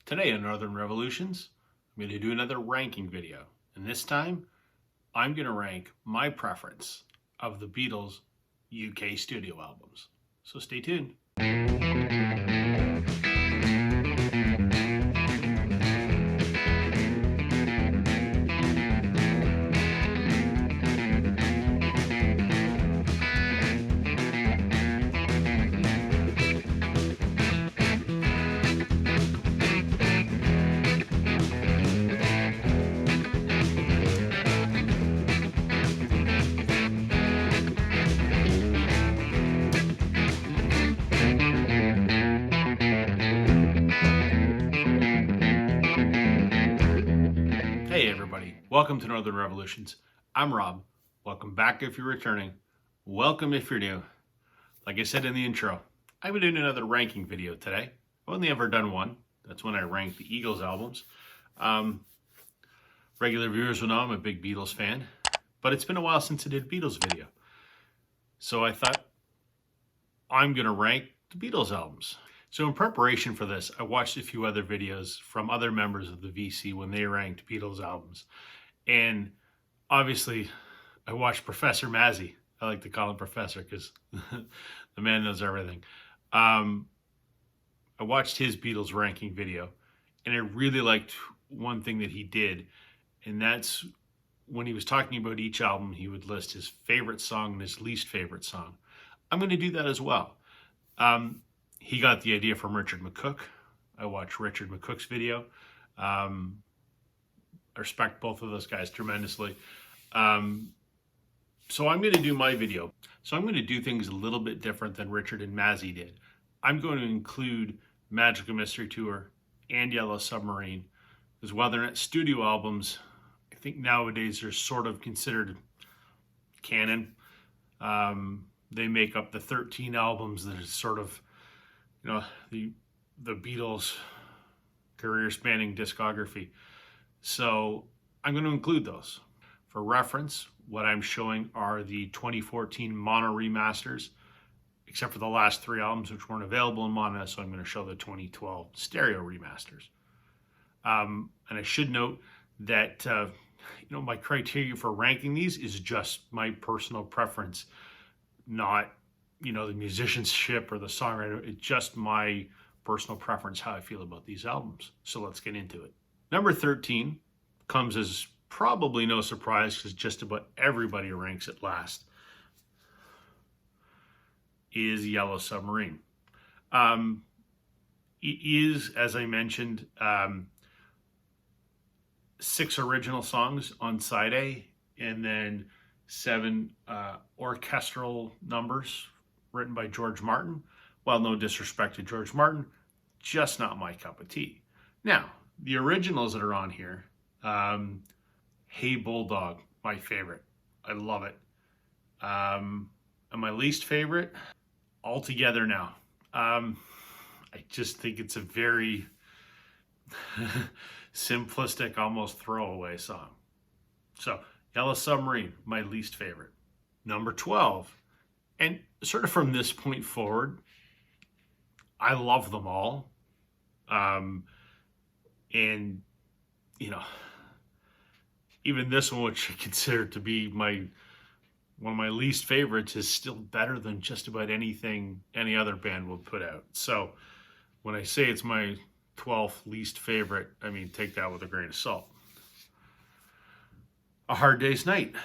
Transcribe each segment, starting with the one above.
Today on Northern Revolutions, I'm going to do another ranking video. And this time, I'm going to rank my preference of the Beatles' UK studio albums. So stay tuned. Hey everybody, welcome to Northern Revolutions. I'm Rob. Welcome back if you're returning. Welcome if you're new. Like I said in the intro, I've been doing another ranking video today. I've only ever done one. That's when I ranked the Beatles albums. Regular viewers will know I'm a big Beatles fan, but it's been a while since I did a Beatles video. So I thought I'm going to rank the Beatles albums. So in preparation for this, I watched a few other videos from other members of the VC when they ranked Beatles albums. And obviously, I watched Professor Mazzy. I like to call him Professor because the man knows everything. I watched his Beatles ranking video, and I really liked one thing that he did, and that's when he was talking about each album, he would list his favorite song and his least favorite song. I'm going to do that as well. He got the idea from Richard McCook. I watched Richard McCook's video. I respect both of those guys tremendously. So I'm going to do my video. So I'm going to do things a little bit different than Richard and Mazzy did. I'm going to include Magical Mystery Tour and Yellow Submarine, because while they're not studio albums, I think nowadays they're sort of considered canon. They make up the 13 albums that is sort of, you know, the Beatles' career-spanning discography. So I'm going to include those. For reference, what I'm showing are the 2014 mono remasters, except for the last 3 albums which weren't available in mono, so I'm going to show the 2012 stereo remasters. And I should note that my criteria for ranking these is just my personal preference, not the musicianship or the songwriter. It's just my personal preference, how I feel about these albums. So let's get into it. Number 13 comes as probably no surprise because just about everybody ranks it last, is Yellow Submarine. It is, as I mentioned, 6 original songs on side A, and then 7 orchestral numbers written by George Martin. Well, no disrespect to George Martin, just not my cup of tea. Now, the originals that are on here, Hey Bulldog, my favorite. I love it. And my least favorite, All Together Now. I just think it's a very simplistic, almost throwaway song. So, Yellow Submarine, my least favorite. Number 12. And sort of from this point forward, I love them all. And, even this one, which I consider to be one of my least favorites, is still better than just about anything any other band will put out. So when I say it's my 12th least favorite, I mean, take that with a grain of salt. A Hard Day's Night.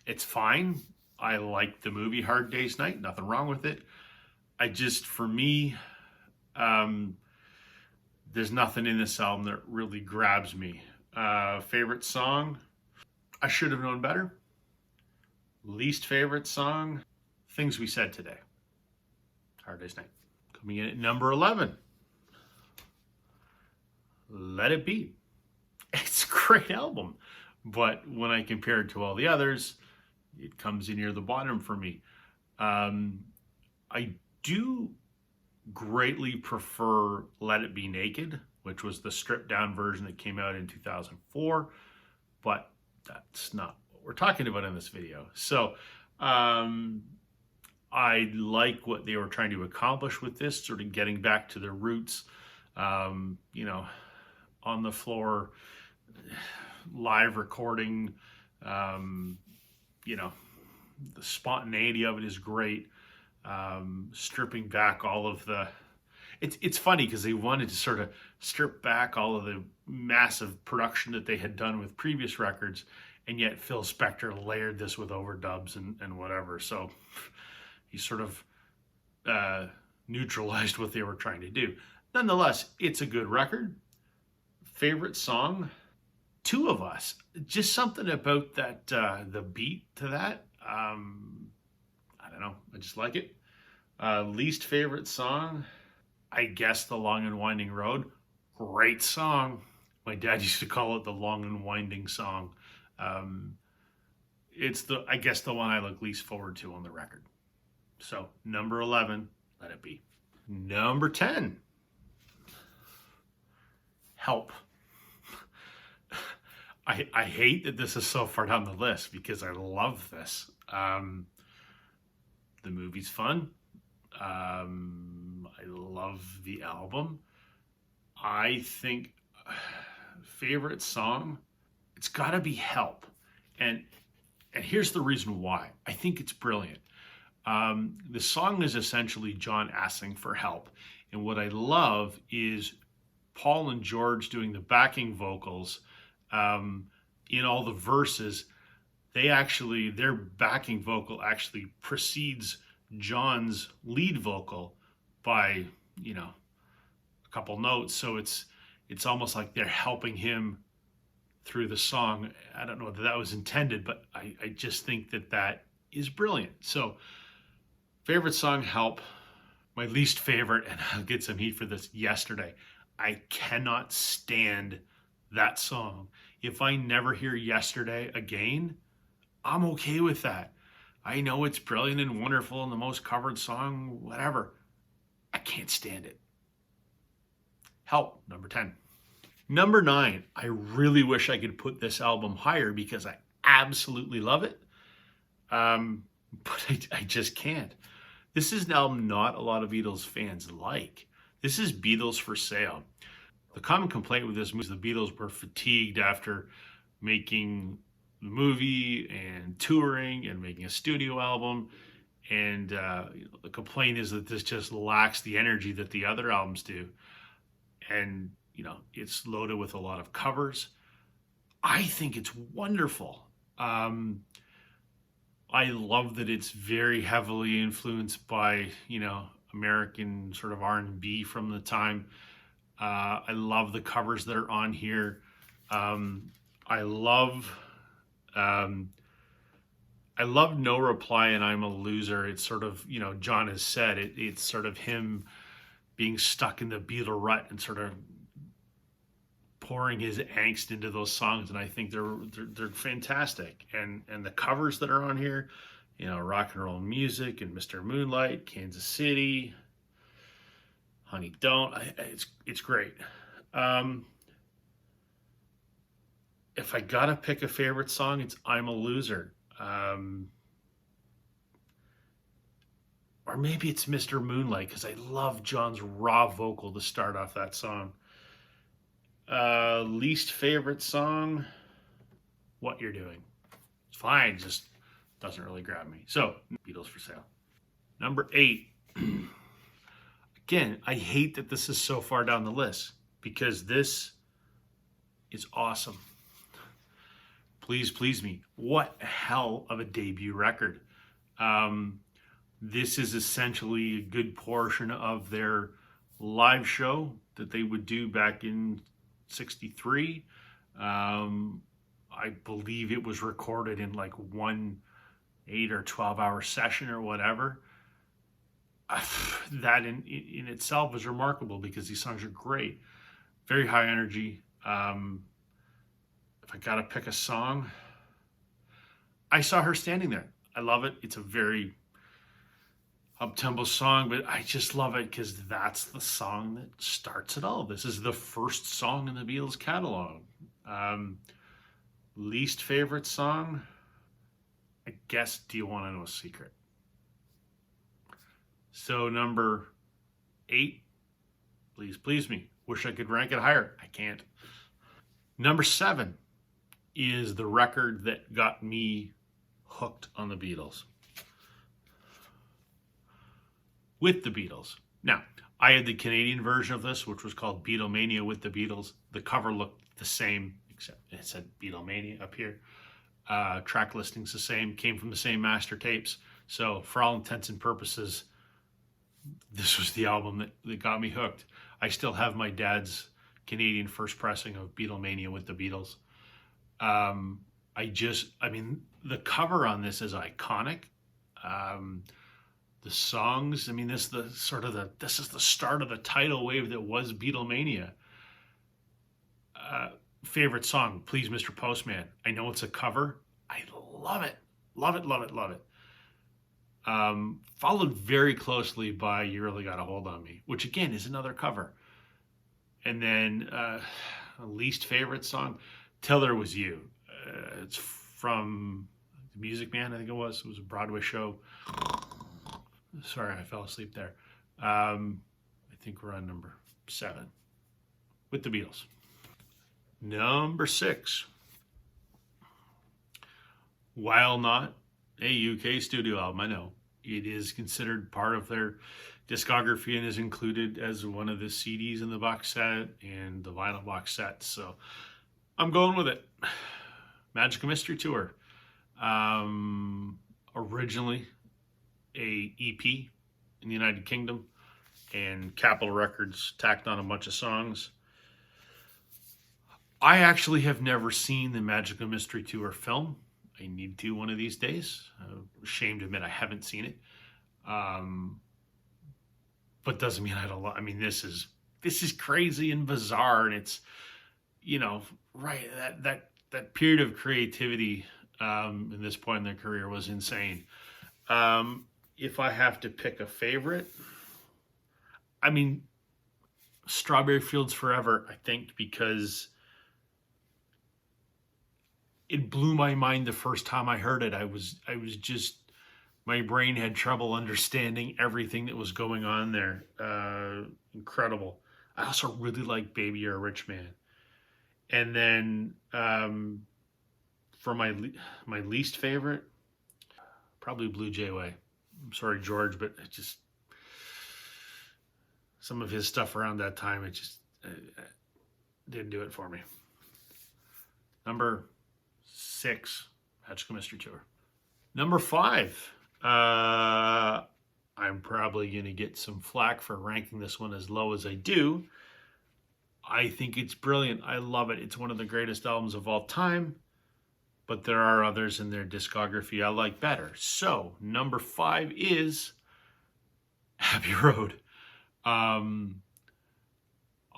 It's fine. I like the movie Hard Day's Night. Nothing wrong with it. For me, there's nothing in this album that really grabs me. Favorite song? I Should Have Known Better. Least favorite song? Things We Said Today. Hard Day's Night. Coming in at number 11. Let It Be. It's a great album, but when I compare it to all the others, it comes in near the bottom for me. I do greatly prefer Let It Be Naked, which was the stripped down version that came out in 2004, but that's not what we're talking about in this video. So I like what they were trying to accomplish with this, sort of getting back to their roots. on the floor, live recording. You know, the spontaneity of it is great. Stripping back all of the, it's funny because they wanted to sort of strip back all of the massive production that they had done with previous records, and yet Phil Spector layered this with overdubs and whatever. So he sort of neutralized what they were trying to do. Nonetheless, it's a good record. Favorite song? Two of Us. Just something about that, the beat to that. I don't know. I just like it. Least favorite song? I guess The Long and Winding Road. Great song. My dad used to call it the long and winding song. It's I guess the one I look least forward to on the record. So number 11, let it be. Number 10, Help. I hate that this is so far down the list because I love this. The movie's fun. I love the album. I think favorite song, it's got to be Help. And here's the reason why. I think it's brilliant. The song is essentially John asking for help. And what I love is Paul and George doing the backing vocals in all the verses. Their backing vocal actually precedes John's lead vocal by, a couple notes. So it's almost like they're helping him through the song. I don't know that that was intended, but I just think that is brilliant. So favorite song, Help. My least favorite, and I'll get some heat for this, Yesterday. I cannot stand that song. If I never hear Yesterday again, I'm okay with that. I know it's brilliant and wonderful and the most covered song, whatever. I can't stand it. Help, number 10. Number 9, I really wish I could put this album higher because I absolutely love it. But I just can't. This is an album not a lot of Beatles fans like. This is Beatles for Sale. The common complaint with this movie is the Beatles were fatigued after making the movie and touring and making a studio album. And the complaint is that this just lacks the energy that the other albums do. And, it's loaded with a lot of covers. I think it's wonderful. I love that it's very heavily influenced by, American sort of R&B from the time. I love the covers that are on here. I love No Reply and I'm a Loser. It's sort of, John has said, it's sort of him being stuck in the Beatle rut and sort of pouring his angst into those songs. And I think they're fantastic. And the covers that are on here, Rock and Roll Music and Mr. Moonlight, Kansas City, Honey Don't, it's great. If I gotta pick a favorite song, it's I'm a Loser. Or maybe it's Mr. Moonlight, because I love John's raw vocal to start off that song. Least favorite song, What You're Doing. It's fine, just doesn't really grab me. So, Beatles for Sale. Number 8. Again, I hate that this is so far down the list, because this is awesome. Please, Please Me. What a hell of a debut record. This is essentially a good portion of their live show that they would do back in 63. I believe it was recorded in like 1 8 or 12-hour session or whatever. That in itself is remarkable because these songs are great. Very high energy. If I gotta pick a song, I Saw Her Standing There. I love it. It's a very up-tempo song, but I just love it because that's the song that starts it all. This is the first song in the Beatles catalog. Least favorite song, I guess, Do You Want to Know a Secret? So number 8, Please Please Me. Wish I could rank it higher. I can't. Number 7 is the record that got me hooked on the Beatles. With the Beatles. Now, I had the Canadian version of this, which was called Beatlemania with the Beatles. The cover looked the same, except it said Beatlemania up here. Track listing's the same, came from the same master tapes. So for all intents and purposes, this was the album that got me hooked. I still have my dad's Canadian first pressing of Beatlemania with the Beatles. The cover on this is iconic. The songs, this is the start of the tidal wave that was Beatlemania. Favorite song, Please Mr. Postman. I know it's a cover. I love it. Love it, love it, love it. Followed very closely by You Really Got a Hold on Me, which again is another cover. And then least favorite song, Till There Was You. It's from The Music Man, I think it was. It was a Broadway show. Sorry, I fell asleep there. I think we're on number 7 with the Beatles. Number 6. While not a UK studio album, I know, it is considered part of their discography and is included as one of the CDs in the box set and the vinyl box set. So I'm going with it. Magical Mystery Tour. Originally a EP in the United Kingdom, and Capitol Records tacked on a bunch of songs. I actually have never seen the Magical Mystery Tour film. I need to one of these days. Ashamed to admit I haven't seen it. But doesn't mean I don't love. This is crazy and bizarre, and it's, right, that period of creativity in this point in their career was insane. If I have to pick a favorite, Strawberry Fields Forever, I think, because it blew my mind the first time I heard it. I was just, my brain had trouble understanding everything that was going on there. Incredible. I also really like Baby You're a Rich Man. And then for my least favorite, probably Blue Jay Way. I'm sorry, George, but it just, some of his stuff around that time, it just didn't do it for me. Number 6, Magical Mystery Tour. Number 5, I'm probably going to get some flack for ranking this one as low as I do. I think it's brilliant. I love it. It's one of the greatest albums of all time. But there are others in their discography I like better. So, number 5 is Abbey Road. I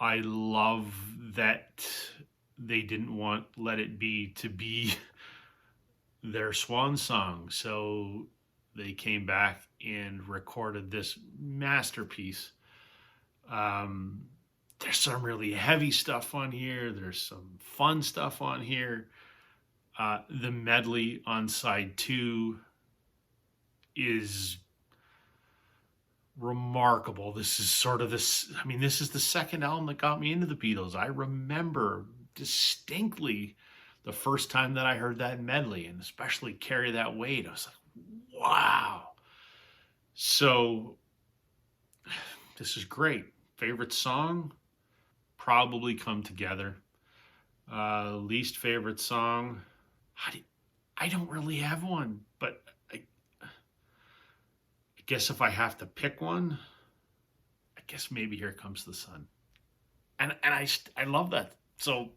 love that they didn't want Let It Be to be their swan song. So they came back and recorded this masterpiece. There's some really heavy stuff on here. There's some fun stuff on here. The medley on side 2 is remarkable. This is this is the second album that got me into the Beatles. I remember distinctly the first time that I heard that medley, and especially Carry That Weight. I was like, wow. So this is great. Favorite song? Probably Come Together. Least favorite song? I don't really have one, but I guess if I have to pick one, I guess maybe Here Comes the Sun. And I love that. So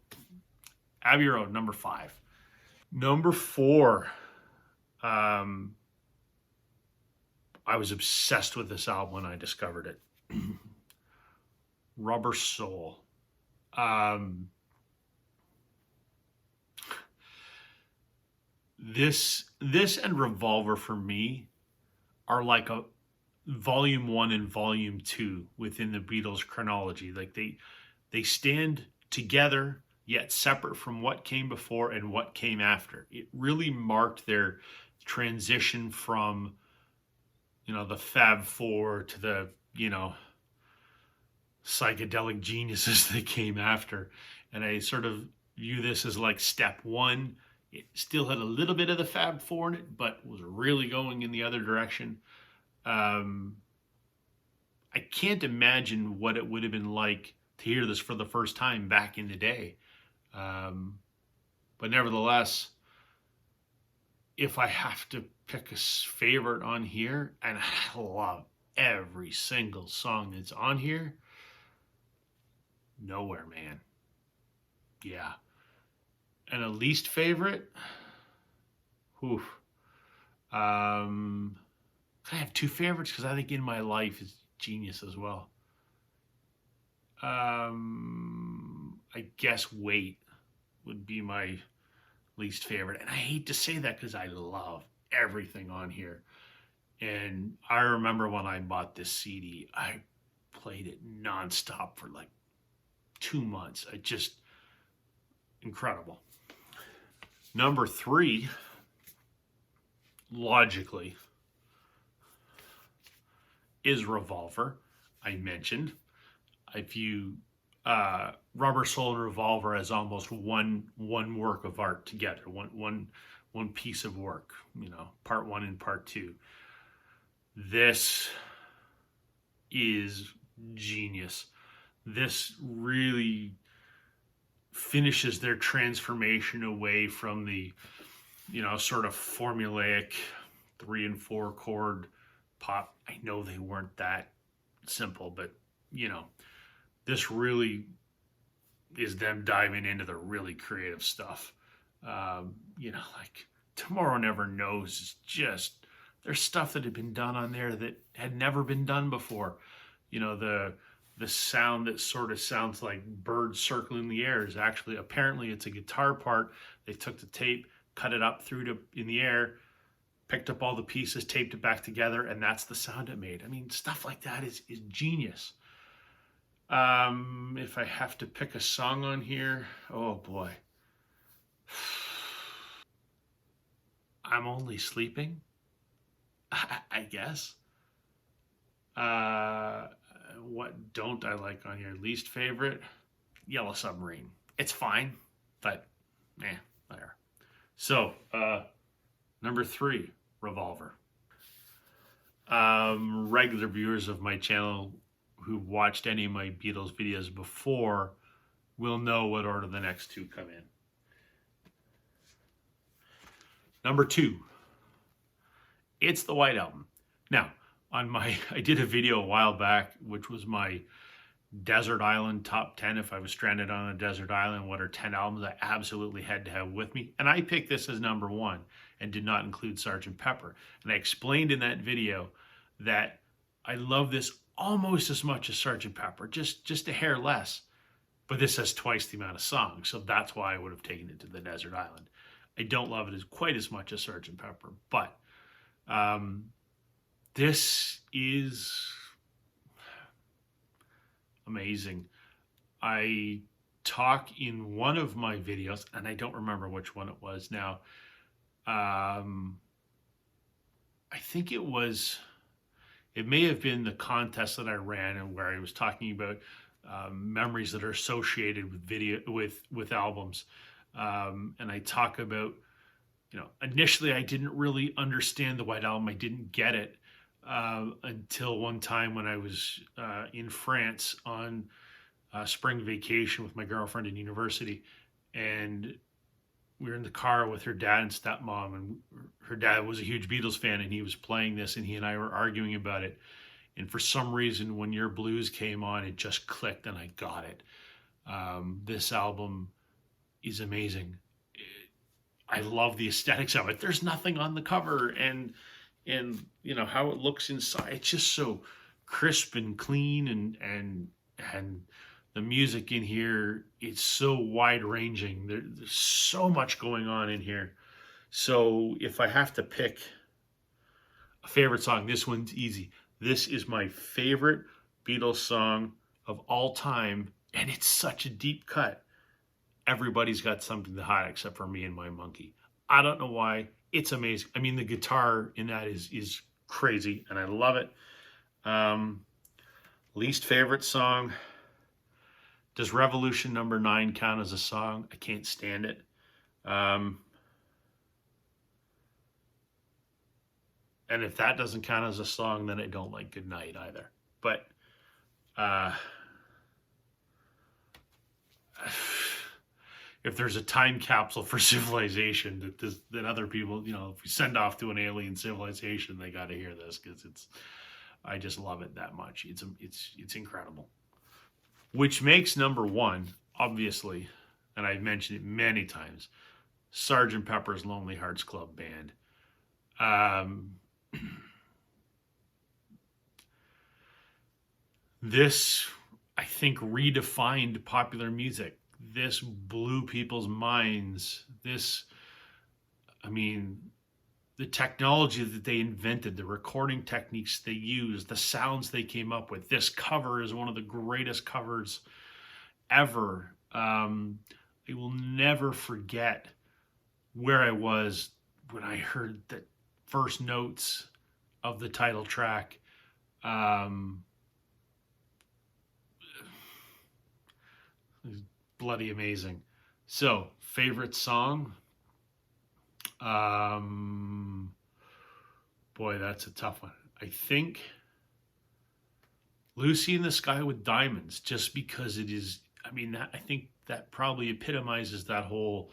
Abbey Road, number 5. Number 4, I was obsessed with this album when I discovered it. Rubber Soul. This and Revolver for me are like a volume 1 and volume 2 within the Beatles chronology. Like they stand together yet separate from what came before and what came after. It really marked their transition from, the Fab Four to the, psychedelic geniuses that came after. And I sort of view this as like step one. It still had a little bit of the Fab Four in it, but was really going in the other direction. I can't imagine what it would have been like to hear this for the first time back in the day. But nevertheless, if I have to pick a favorite on here, and I love every single song that's on here, Nowhere Man. Yeah. And a least favorite? Whew. I have two favorites because I think In My Life is genius as well. I guess Wait would be my least favorite. And I hate to say that because I love everything on here. And I remember when I bought this CD, I played it nonstop for like 2 months. I just, incredible. Number 3, logically, is Revolver. I mentioned. I view Rubber Soul and Revolver as almost one work of art together, one piece of work, you know, part 1 and part 2. This is genius. This really finishes their transformation away from the, you know, sort of formulaic 3 and 4 chord pop. I know they weren't that simple, but you know, this really is them diving into the really creative stuff. You know, like Tomorrow Never Knows is just, there's stuff that had been done on there that had never been done before. You know, the sound that sort of sounds like birds circling the air is actually, apparently it's a guitar part. They took the tape, cut it up in the air, picked up all the pieces, taped it back together, and that's the sound it made. I mean, stuff like that is genius. If I have to pick a song on here, oh boy. I'm Only Sleeping, I guess. What don't I like on here? Least favorite? Yellow Submarine. It's fine, but whatever. So, number 3, Revolver. Regular viewers of my channel who've watched any of my Beatles videos before will know what order the next 2 come in. Number 2, it's the White Album. Now, I did a video a while back, which was my desert island top 10. If I was stranded on a desert island, what are 10 albums I absolutely had to have with me? And I picked this as number 1 and did not include Sgt. Pepper. And I explained in that video that I love this almost as much as Sgt. Pepper, just a hair less. But this has twice the amount of songs, so that's why I would have taken it to the desert island. I don't love it quite as much as Sgt. Pepper, but this is amazing. I talk in one of my videos, and I don't remember which one it was now. I think it may have been the contest that I ran, and where I was talking about memories that are associated with albums. And I talk about, you know, initially I didn't really understand the White Album. I didn't get it until one time when I was in France on spring vacation with my girlfriend in university, and we were in the car with her dad and stepmom, and her dad was a huge Beatles fan, and he was playing this, and he and I were arguing about it. And for some reason, when Your Blues came on, it just clicked, and I got it. This album is amazing. I love the aesthetics of it. There's nothing on the cover, and you know how it looks inside. It's just so crisp and clean, and the music in here, it's so wide ranging. There's so much going on in here. So if I have to pick a favorite song, this one's easy. This is my favorite Beatles song of all time, and it's such a deep cut. Everybody's Got Something to Hide except for Me and My Monkey. I don't know why. It's amazing. I mean, the guitar in that is crazy, and I love it. Least favorite song, Does Revolution number 9 count as a song? I can't stand it. And if that doesn't count as a song, then I don't like Goodnight either. But if there's a time capsule for civilization that other people, if we send off to an alien civilization, they got to hear this, because I just love it that much. It's incredible. Which makes number 1, obviously, and I've mentioned it many times, Sgt. Pepper's Lonely Hearts Club Band. This, I think, redefined popular music. This blew people's minds. The technology that they invented, the recording techniques they used, the sounds they came up with. This cover is one of the greatest covers ever. I will never forget where I was when I heard the first notes of the title track. Bloody amazing. So, favorite song? Boy, that's a tough one. I think Lucy in the Sky with Diamonds, just because it is, I think that probably epitomizes that whole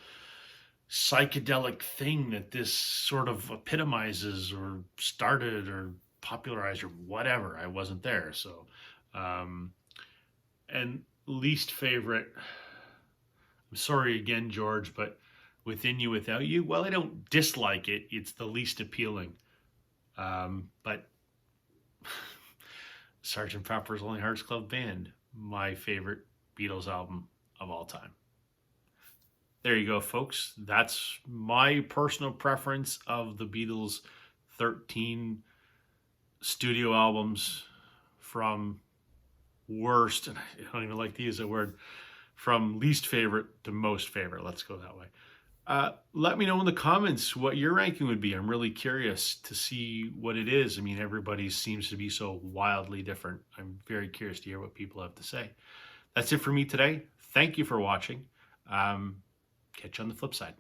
psychedelic thing that this sort of epitomizes, or started, or popularized, or whatever. I wasn't there. So, and least favorite, I'm sorry again, George, but Within You, Without You, well, I don't dislike it. It's the least appealing. But Sgt. Pepper's Lonely Hearts Club Band, my favorite Beatles album of all time. There you go, folks. That's my personal preference of the Beatles' 13 studio albums, from worst, and I don't even like to use that word, from least favorite to most favorite. Let's go that way. Let me know in the comments what your ranking would be. I'm really curious to see what it is. Everybody seems to be so wildly different. I'm very curious to hear what people have to say. That's it for me today. Thank you for watching. Catch you on the flip side.